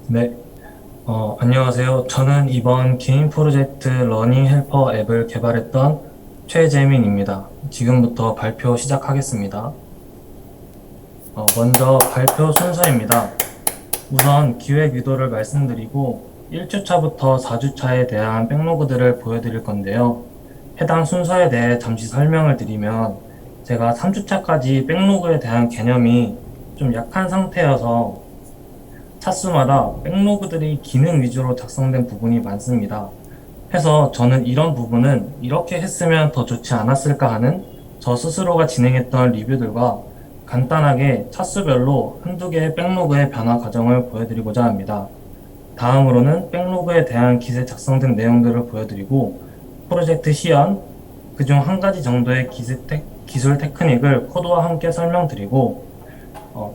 네, 안녕하세요. 저는 이번 개인 프로젝트 러닝 헬퍼 앱을 개발했던 최재민입니다. 지금부터 발표 시작하겠습니다. 먼저 발표 순서입니다. 우선 기획 의도를 말씀드리고 1주차부터 4주차에 대한 백로그들을 보여드릴 건데요. 해당 순서에 대해 잠시 설명을 드리면 제가 3주차까지 백로그에 대한 개념이 좀 약한 상태여서 차수마다 백로그들이 기능 위주로 작성된 부분이 많습니다. 해서 저는 이런 부분은 이렇게 했으면 더 좋지 않았을까 하는 저 스스로가 진행했던 리뷰들과 간단하게 차수별로 한두 개의 백로그의 변화 과정을 보여드리고자 합니다. 다음으로는 백로그에 대한 기세 작성된 내용들을 보여드리고 프로젝트 시연, 그중 한 가지 정도의 기술 테크닉을 코드와 함께 설명드리고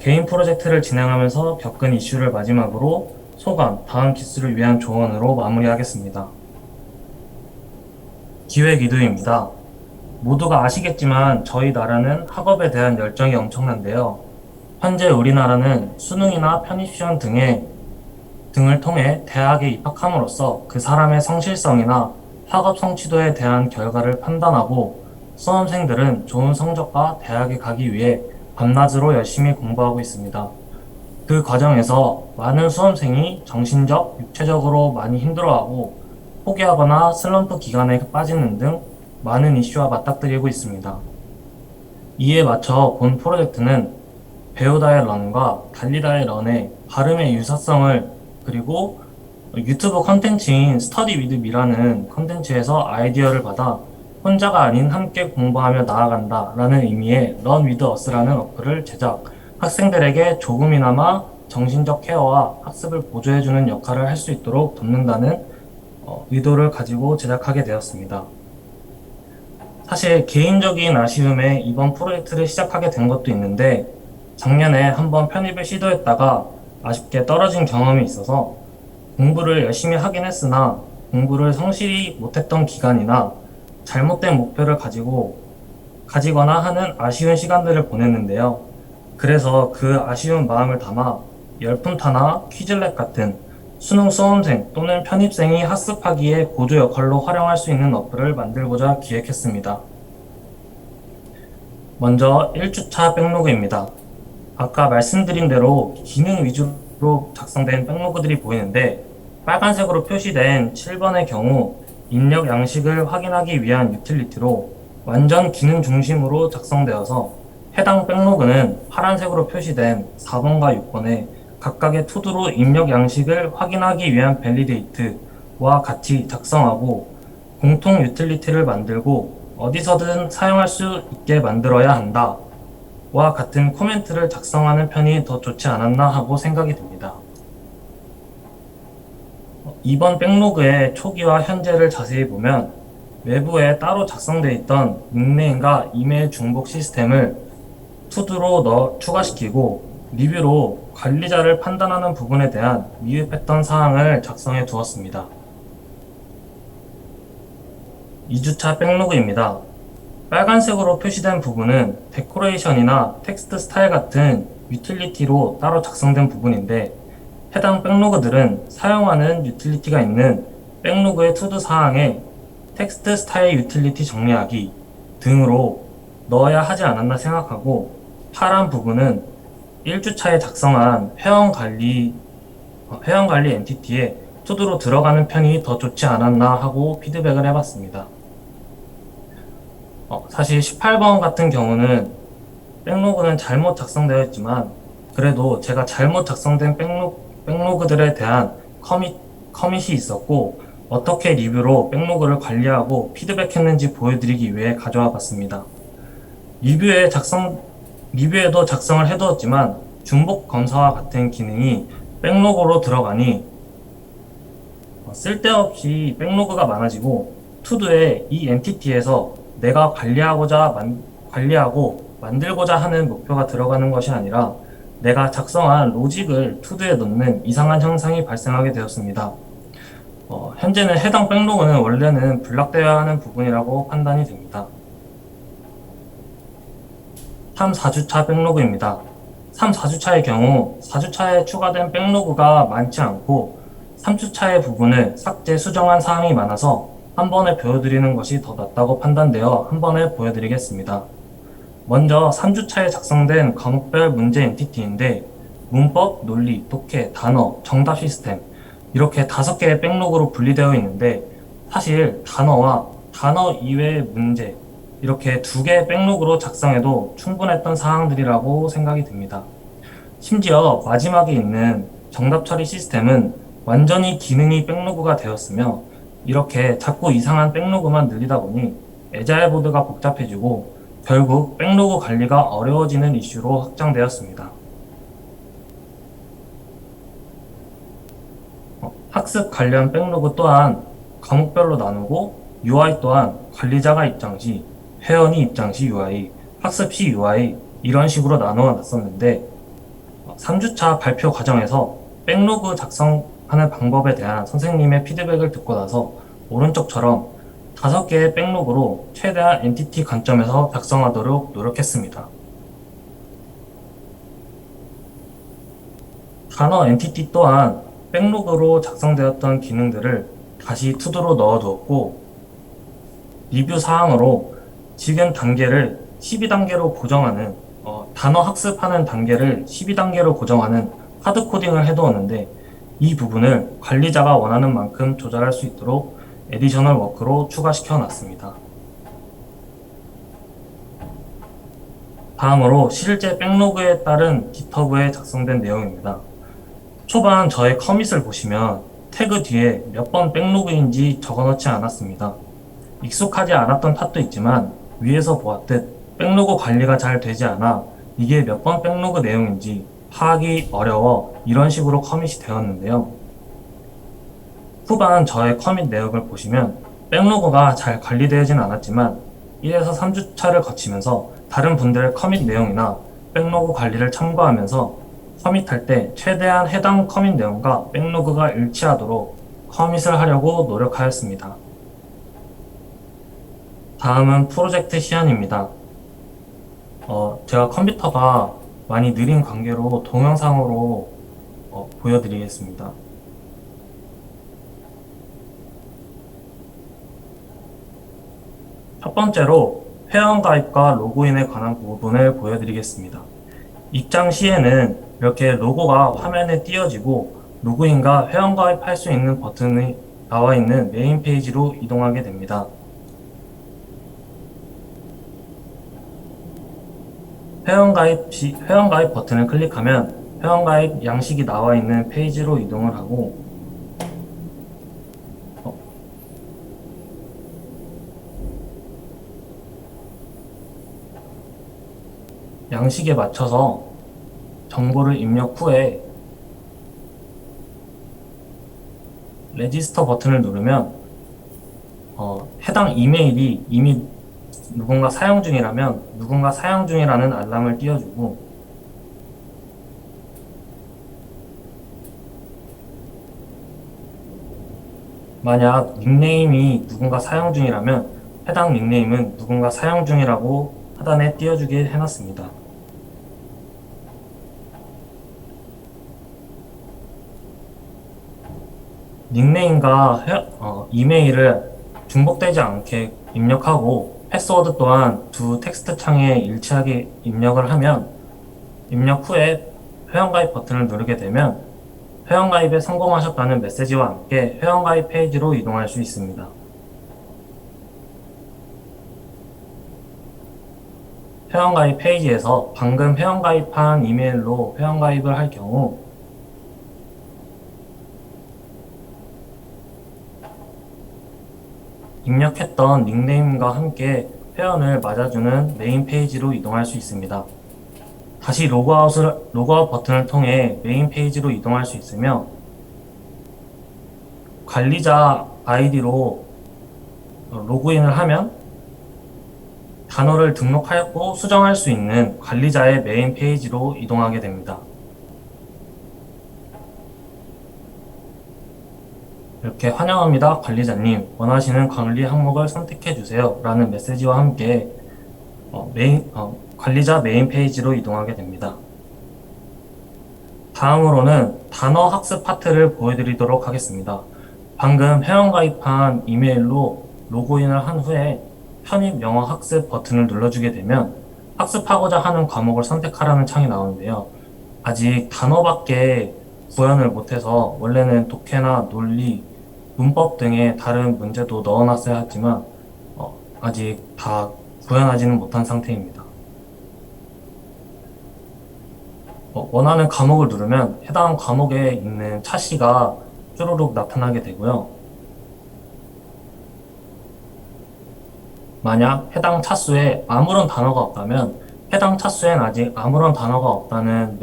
개인 프로젝트를 진행하면서 겪은 이슈를 마지막으로 소감, 다음 기술을 위한 조언으로 마무리하겠습니다. 기획 의도입니다. 모두가 아시겠지만 저희 나라는 학업에 대한 열정이 엄청난데요. 현재 우리나라는 수능이나 편입시험 등을 통해 대학에 입학함으로써 그 사람의 성실성이나 학업 성취도에 대한 결과를 판단하고 수험생들은 좋은 성적과 대학에 가기 위해 밤낮으로 열심히 공부하고 있습니다. 그 과정에서 많은 수험생이 정신적, 육체적으로 많이 힘들어하고 포기하거나 슬럼프 기간에 빠지는 등 많은 이슈와 맞닥뜨리고 있습니다. 이에 맞춰 본 프로젝트는 배우다의 런과 달리다의 런의 발음의 유사성을 그리고 유튜브 컨텐츠인 스터디 위드 미라는 컨텐츠에서 아이디어를 받아 혼자가 아닌 함께 공부하며 나아간다 라는 의미의 런 위드 어스라는 어플을 제작, 학생들에게 조금이나마 정신적 케어와 학습을 보조해주는 역할을 할 수 있도록 돕는다는 의도를 가지고 제작하게 되었습니다. 사실 개인적인 아쉬움에 이번 프로젝트를 시작하게 된 것도 있는데 작년에 한번 편입을 시도했다가 아쉽게 떨어진 경험이 있어서 공부를 열심히 하긴 했으나 공부를 성실히 못했던 기간이나 잘못된 목표를 가지거나 하는 아쉬운 시간들을 보냈는데요. 그래서 그 아쉬운 마음을 담아 열품타나 퀴즐렛 같은 수능 수험생 또는 편입생이 학습하기에 보조 역할로 활용할 수 있는 어플을 만들고자 기획했습니다. 먼저 1주차 백로그입니다. 아까 말씀드린 대로 기능 위주로 작성된 백로그들이 보이는데 빨간색으로 표시된 7번의 경우 입력 양식을 확인하기 위한 유틸리티로 완전 기능 중심으로 작성되어서 해당 백로그는 파란색으로 표시된 4번과 6번에 각각의 투두로 입력 양식을 확인하기 위한 밸리데이트와 같이 작성하고 공통 유틸리티를 만들고 어디서든 사용할 수 있게 만들어야 한다. 와 같은 코멘트를 작성하는 편이 더 좋지 않았나 하고 생각이 듭니다. 이번 백로그의 초기와 현재를 자세히 보면 외부에 따로 작성되어 있던 닉네임과 이메일 중복 시스템을 투두로 추가시키고 리뷰로 관리자를 판단하는 부분에 대한 미흡했던 사항을 작성해 두었습니다. 2주차 백로그입니다. 빨간색으로 표시된 부분은 데코레이션이나 텍스트 스타일 같은 유틸리티로 따로 작성된 부분인데 해당 백로그들은 사용하는 유틸리티가 있는 백로그의 투두 사항에 텍스트 스타일 유틸리티 정리하기 등으로 넣어야 하지 않았나 생각하고 파란 부분은 1주차에 작성한 회원관리 엔티티에 투두로 들어가는 편이 더 좋지 않았나 하고 피드백을 해봤습니다. 사실 18번 같은 경우는 백로그는 잘못 작성되어 있지만 그래도 제가 잘못 작성된 백로그들에 대한 커밋이 있었고 어떻게 리뷰로 백로그를 관리하고 피드백했는지 보여드리기 위해 가져와 봤습니다. 리뷰에도 작성을 해두었지만 중복 검사와 같은 기능이 백로그로 들어가니 쓸데없이 백로그가 많아지고 투두에 이 엔티티에서 내가 관리하고 만들고자 하는 목표가 들어가는 것이 아니라 내가 작성한 로직을 투두에 넣는 이상한 현상이 발생하게 되었습니다. 현재는 해당 백로그는 원래는 블락되어야 하는 부분이라고 판단이 됩니다. 3, 4주차 백로그입니다. 3, 4주차의 경우 4주차에 추가된 백로그가 많지 않고 3주차의 부분을 삭제, 수정한 사항이 많아서 한 번에 보여드리는 것이 더 낫다고 판단되어 한 번에 보여드리겠습니다. 먼저 3주차에 작성된 과목별 문제 엔티티인데 문법, 논리, 독해, 단어, 정답 시스템 이렇게 5개의 백로그로 분리되어 있는데 사실 단어와 단어 이외의 문제 이렇게 2개의 백로그로 작성해도 충분했던 사항들이라고 생각이 듭니다. 심지어 마지막에 있는 정답 처리 시스템은 완전히 기능이 백로그가 되었으며 이렇게 자꾸 이상한 백로그만 늘리다 보니 에자일 보드가 복잡해지고 결국 백로그 관리가 어려워지는 이슈로 확장되었습니다. 학습 관련 백로그 또한 과목별로 나누고 UI 또한 관리자가 입장 시, 회원이 입장 시 UI, 학습 시 UI 이런 식으로 나누어 놨었는데 3주차 발표 과정에서 백로그 작성하는 방법에 대한 선생님의 피드백을 듣고 나서 오른쪽처럼 5개의 백로그로 최대한 엔티티 관점에서 작성하도록 노력했습니다. 단어 엔티티 또한 백로그로 작성되었던 기능들을 다시 투두로 넣어두었고 리뷰 사항으로 지금 단계를 12단계로 고정하는 단어 학습하는 단계를 12단계로 고정하는 하드코딩을 해두었는데 이 부분을 관리자가 원하는 만큼 조절할 수 있도록 에디셔널 워크로 추가시켜 놨습니다. 다음으로 실제 백로그에 따른 GitHub에 작성된 내용입니다. 초반 저의 커밋을 보시면 태그 뒤에 몇 번 백로그인지 적어놓지 않았습니다. 익숙하지 않았던 탓도 있지만 위에서 보았듯 백로그 관리가 잘 되지 않아 이게 몇 번 백로그 내용인지 파악이 어려워 이런 식으로 커밋이 되었는데요. 후반 저의 커밋 내역을 보시면 백로그가 잘 관리되진 않았지만 1에서 3주차를 거치면서 다른 분들의 커밋 내용이나 백로그 관리를 참고하면서 커밋할 때 최대한 해당 커밋 내용과 백로그가 일치하도록 커밋을 하려고 노력하였습니다. 다음은 프로젝트 시연입니다. 제가 컴퓨터가 많이 느린 관계로 동영상으로 보여드리겠습니다. 첫 번째로 회원가입과 로그인에 관한 부분을 보여드리겠습니다. 입장 시에는 이렇게 로고가 화면에 띄어지고 로그인과 회원가입할 수 있는 버튼이 나와 있는 메인 페이지로 이동하게 됩니다. 회원가입 버튼을 클릭하면 회원가입 양식이 나와 있는 페이지로 이동을 하고 양식에 맞춰서 정보를 입력 후에 레지스터 버튼을 누르면 해당 이메일이 이미 누군가 사용 중이라면 누군가 사용 중이라는 알람을 띄워주고 만약 닉네임이 누군가 사용 중이라면 해당 닉네임은 누군가 사용 중이라고 하단에 띄워주게 해놨습니다. 닉네임과 이메일을 중복되지 않게 입력하고 패스워드 또한 두 텍스트 창에 일치하게 입력을 하면 입력 후에 회원가입 버튼을 누르게 되면 회원가입에 성공하셨다는 메시지와 함께 회원가입 페이지로 이동할 수 있습니다. 회원가입 페이지에서 방금 회원가입한 이메일로 회원가입을 할 경우 입력했던 닉네임과 함께 회원을 맞아주는 메인 페이지로 이동할 수 있습니다. 다시 로그아웃 버튼을 통해 메인 페이지로 이동할 수 있으며 관리자 아이디로 로그인을 하면 단어를 등록하였고 수정할 수 있는 관리자의 메인 페이지로 이동하게 됩니다. 이렇게 환영합니다 관리자님, 원하시는 관리 항목을 선택해주세요 라는 메시지와 함께 관리자 메인 페이지로 이동하게 됩니다. 다음으로는 단어 학습 파트를 보여드리도록 하겠습니다. 방금 회원가입한 이메일로 로그인을 한 후에 편입 영어 학습 버튼을 눌러주게 되면 학습하고자 하는 과목을 선택하라는 창이 나오는데요. 아직 단어밖에 구현을 못해서 원래는 독해나 논리, 문법 등의 다른 문제도 넣어놨어야 했지만 아직 다 구현하지는 못한 상태입니다. 원하는 과목을 누르면 해당 과목에 있는 차시가 쭈루룩 나타나게 되고요. 만약 해당 차수에 아무런 단어가 없다면 해당 차수엔 아직 아무런 단어가 없다는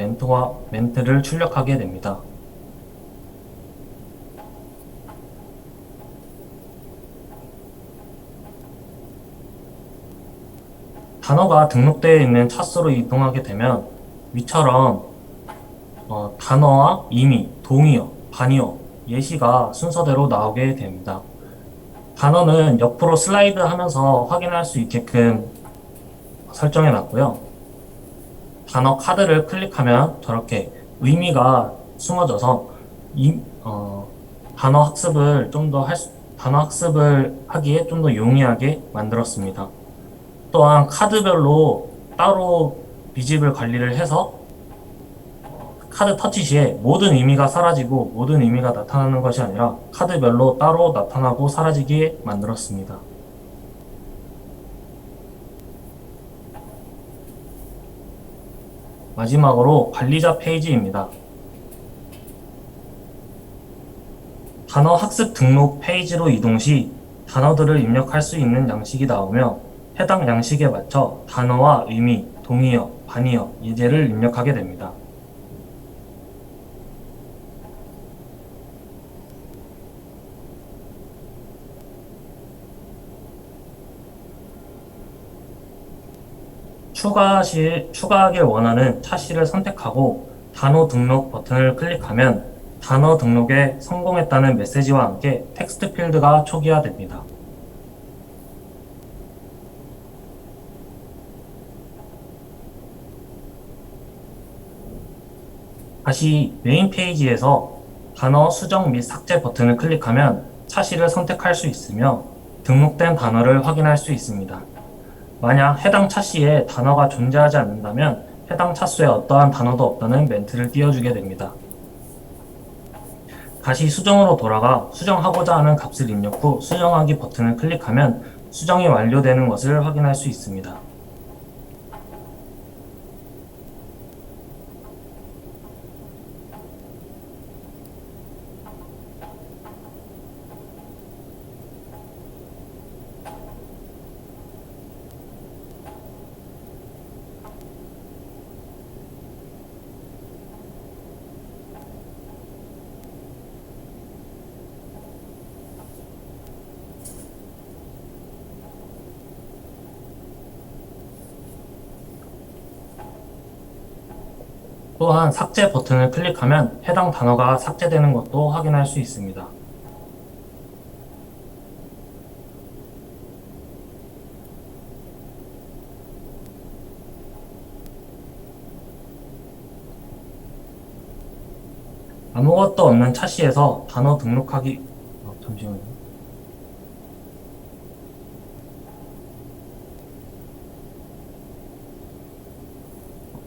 멘트를 출력하게 됩니다. 단어가 등록되어 있는 차수로 이동하게 되면 위처럼 단어와 의미, 동의어, 반의어, 예시가 순서대로 나오게 됩니다. 단어는 옆으로 슬라이드 하면서 확인할 수 있게끔 설정해 놨고요. 단어 카드를 클릭하면 저렇게 의미가 숨어져서 단어 학습을 단어 학습을 하기에 좀 더 용이하게 만들었습니다. 또한 카드별로 따로 비집을 관리를 해서 카드 터치 시에 모든 의미가 사라지고 모든 의미가 나타나는 것이 아니라 카드별로 따로 나타나고 사라지게 만들었습니다. 마지막으로 관리자 페이지입니다. 단어 학습 등록 페이지로 이동 시 단어들을 입력할 수 있는 양식이 나오며 해당 양식에 맞춰 단어와 의미, 동의어, 반의어, 예제를 입력하게 됩니다. 추가하길 원하는 차시를 선택하고 단어 등록 버튼을 클릭하면 단어 등록에 성공했다는 메시지와 함께 텍스트 필드가 초기화됩니다. 다시 메인 페이지에서 단어 수정 및 삭제 버튼을 클릭하면 차시를 선택할 수 있으며 등록된 단어를 확인할 수 있습니다. 만약 해당 차시에 단어가 존재하지 않는다면 해당 차수에 어떠한 단어도 없다는 멘트를 띄워주게 됩니다. 다시 수정으로 돌아가 수정하고자 하는 값을 입력 후 수정하기 버튼을 클릭하면 수정이 완료되는 것을 확인할 수 있습니다. 또한 삭제 버튼을 클릭하면 해당 단어가 삭제되는 것도 확인할 수 있습니다. 아무것도 없는 차시에서 단어 등록하기 잠시만요.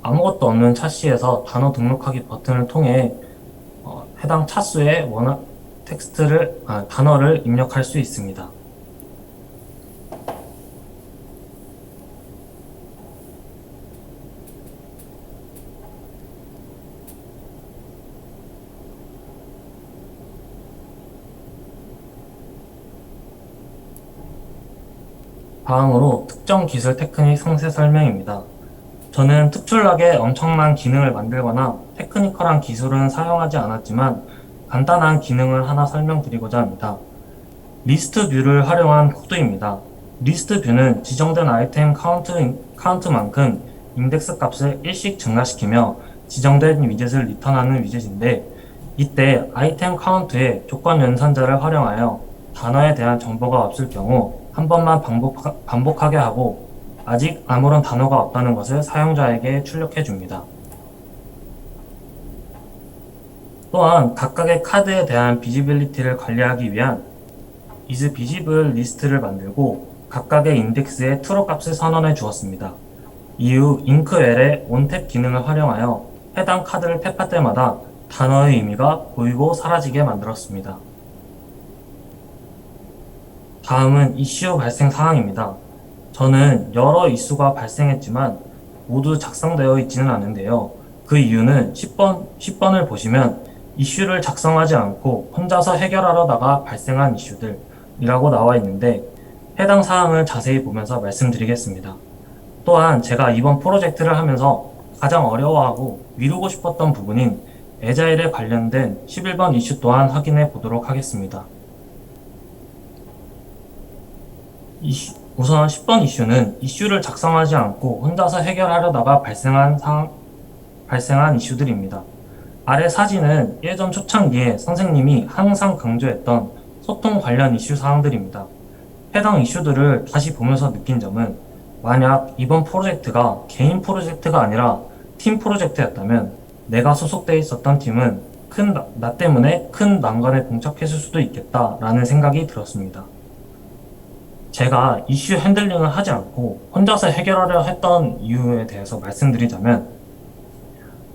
아무것도 없는 차시에서 단어 등록하기 버튼을 통해 해당 차수에 단어를 입력할 수 있습니다. 다음으로 특정 기술 테크닉 상세 설명입니다. 저는 특출나게 엄청난 기능을 만들거나 테크니컬한 기술은 사용하지 않았지만 간단한 기능을 하나 설명드리고자 합니다. 리스트 뷰를 활용한 코드입니다. 리스트 뷰는 지정된 아이템 카운트만큼 인덱스 값을 1씩 증가시키며 지정된 위젯을 리턴하는 위젯인데 이때 아이템 카운트의 조건 연산자를 활용하여 단어에 대한 정보가 없을 경우 한 번만 반복하게 하고 아직 아무런 단어가 없다는 것을 사용자에게 출력해 줍니다. 또한 각각의 카드에 대한 비지빌리티를 관리하기 위한 is visible 리스트를 만들고 각각의 인덱스에 true 값을 선언해 주었습니다. 이후 잉크웰의 onTap 기능을 활용하여 해당 카드를 탭할 때마다 단어의 의미가 보이고 사라지게 만들었습니다. 다음은 이슈 발생 상황입니다. 저는 여러 이슈가 발생했지만 모두 작성되어 있지는 않은데요. 그 이유는 10번을 보시면 이슈를 작성하지 않고 혼자서 해결하려다가 발생한 이슈들이라고 나와 있는데 해당 사항을 자세히 보면서 말씀드리겠습니다. 또한 제가 이번 프로젝트를 하면서 가장 어려워하고 미루고 싶었던 부분인 에자일에 관련된 11번 이슈 또한 확인해 보도록 하겠습니다. 우선 10번 이슈는 이슈를 작성하지 않고 혼자서 해결하려다가 발생한 이슈들입니다. 아래 사진은 예전 초창기에 선생님이 항상 강조했던 소통 관련 이슈 사항들입니다. 해당 이슈들을 다시 보면서 느낀 점은 만약 이번 프로젝트가 개인 프로젝트가 아니라 팀 프로젝트였다면 내가 소속되어 있었던 팀은 나 때문에 큰 난관에 봉착했을 수도 있겠다라는 생각이 들었습니다. 제가 이슈 핸들링을 하지 않고 혼자서 해결하려 했던 이유에 대해서 말씀드리자면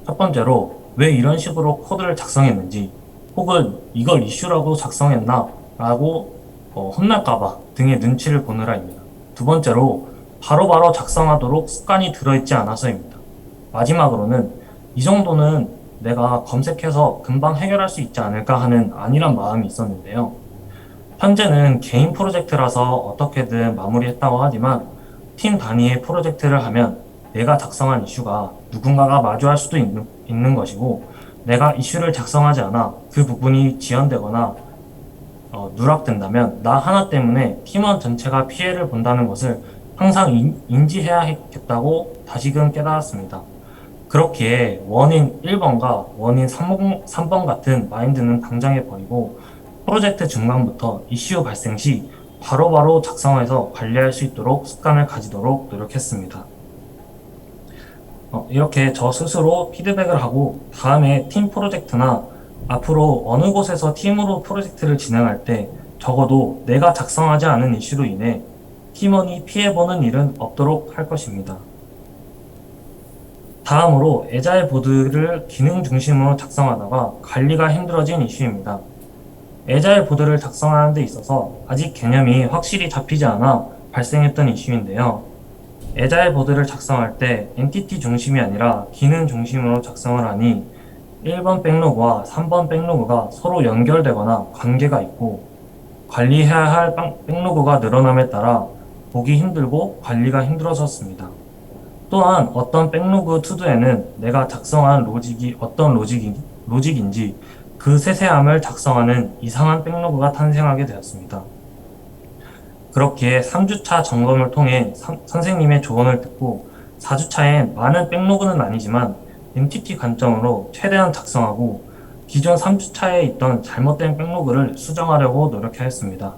첫 번째로 왜 이런 식으로 코드를 작성했는지 혹은 이걸 이슈라고 작성했나 라고 혼날까봐 등의 눈치를 보느라입니다. 두 번째로 바로바로 작성하도록 습관이 들어있지 않아서입니다. 마지막으로는 이 정도는 내가 검색해서 금방 해결할 수 있지 않을까 하는 안일한 마음이 있었는데요. 현재는 개인 프로젝트라서 어떻게든 마무리했다고 하지만 팀 단위의 프로젝트를 하면 내가 작성한 이슈가 누군가가 마주할 수도 있는 것이고 내가 이슈를 작성하지 않아 그 부분이 지연되거나 누락된다면 나 하나 때문에 팀원 전체가 피해를 본다는 것을 항상 인지해야겠다고 다시금 깨달았습니다. 그렇기에 원인 1번과 원인 3번 같은 마인드는 당장에 버리고 프로젝트 중간부터 이슈 발생 시 바로바로 작성해서 관리할 수 있도록 습관을 가지도록 노력했습니다. 이렇게 저 스스로 피드백을 하고 다음에 팀 프로젝트나 앞으로 어느 곳에서 팀으로 프로젝트를 진행할 때 적어도 내가 작성하지 않은 이슈로 인해 팀원이 피해보는 일은 없도록 할 것입니다. 다음으로 에자일 보드를 기능 중심으로 작성하다가 관리가 힘들어진 이슈입니다. 에자일 보드를 작성하는 데 있어서 아직 개념이 확실히 잡히지 않아 발생했던 이슈인데요. 에자일 보드를 작성할 때 엔티티 중심이 아니라 기능 중심으로 작성을 하니 1번 백로그와 3번 백로그가 서로 연결되거나 관계가 있고 관리해야 할 백로그가 늘어남에 따라 보기 힘들고 관리가 힘들어졌습니다. 또한 어떤 백로그 투두에는 내가 작성한 로직이 어떤 로직인지 그 세세함을 작성하는 이상한 백로그가 탄생하게 되었습니다. 그렇기에 3주차 점검을 통해 선생님의 조언을 듣고 4주차엔 많은 백로그는 아니지만 엔티티 관점으로 최대한 작성하고 기존 3주차에 있던 잘못된 백로그를 수정하려고 노력하였습니다.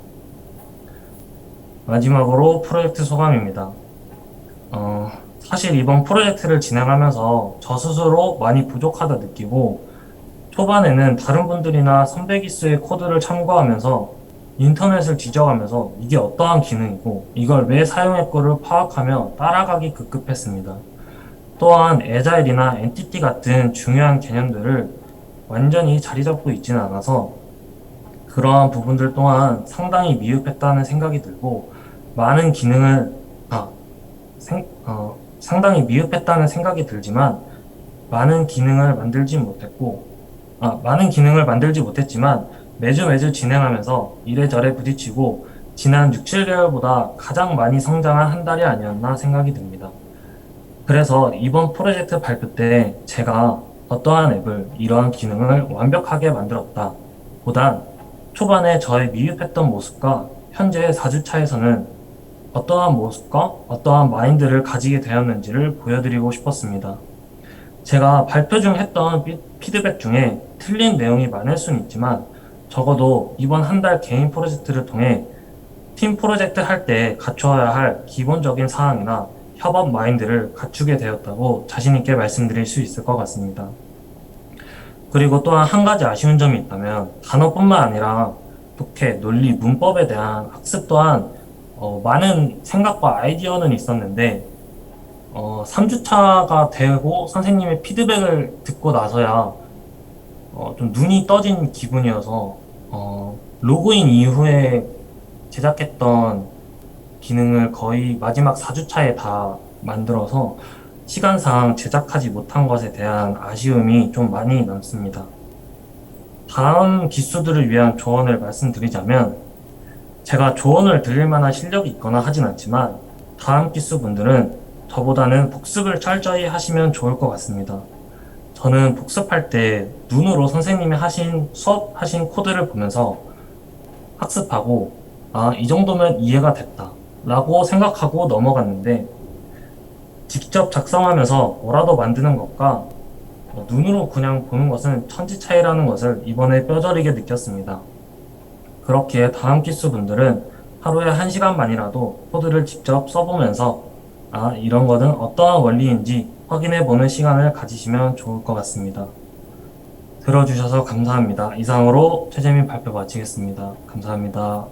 마지막으로 프로젝트 소감입니다. 사실 이번 프로젝트를 진행하면서 저 스스로 많이 부족하다 느끼고 초반에는 다른 분들이나 선배 기수의 코드를 참고하면서 인터넷을 뒤져가면서 이게 어떠한 기능이고 이걸 왜 사용했고를 파악하며 따라가기 급급했습니다. 또한 에자일이나 엔티티 같은 중요한 개념들을 완전히 자리 잡고 있지는 않아서 그러한 부분들 또한 상당히 미흡했다는 생각이 들고 많은 기능을 상당히 미흡했다는 생각이 들지만 많은 기능을 만들지 못했지만 매주 진행하면서 이래저래 부딪히고 지난 6, 7개월보다 가장 많이 성장한 한 달이 아니었나 생각이 듭니다. 그래서 이번 프로젝트 발표 때 제가 어떠한 앱을 이러한 기능을 완벽하게 만들었다 보단 초반에 저의 미흡했던 모습과 현재 4주차에서는 어떠한 모습과 어떠한 마인드를 가지게 되었는지를 보여드리고 싶었습니다. 제가 발표 중 했던 피드백 중에 틀린 내용이 많을 수는 있지만 적어도 이번 한 달 개인 프로젝트를 통해 팀 프로젝트 할 때 갖춰야 할 기본적인 사항이나 협업 마인드를 갖추게 되었다고 자신있게 말씀드릴 수 있을 것 같습니다. 그리고 또한 한 가지 아쉬운 점이 있다면 단어뿐만 아니라 독해, 논리, 문법에 대한 학습 또한 많은 생각과 아이디어는 있었는데 3주차가 되고 선생님의 피드백을 듣고 나서야 좀 눈이 떠진 기분이어서 로그인 이후에 제작했던 기능을 거의 마지막 4주차에 다 만들어서 시간상 제작하지 못한 것에 대한 아쉬움이 좀 많이 남습니다. 다음 기수들을 위한 조언을 말씀드리자면 제가 조언을 드릴 만한 실력이 있거나 하진 않지만 다음 기수분들은 저보다는 복습을 철저히 하시면 좋을 것 같습니다. 저는 복습할 때 눈으로 선생님이 수업하신 코드를 보면서 학습하고, 아, 이 정도면 이해가 됐다. 라고 생각하고 넘어갔는데, 직접 작성하면서 뭐라도 만드는 것과 눈으로 그냥 보는 것은 천지 차이라는 것을 이번에 뼈저리게 느꼈습니다. 그렇기에 다음 기수 분들은 하루에 1시간만이라도 코드를 직접 써보면서 아, 이런 거는 어떠한 원리인지 확인해 보는 시간을 가지시면 좋을 것 같습니다. 들어주셔서 감사합니다. 이상으로 최재민 발표 마치겠습니다. 감사합니다.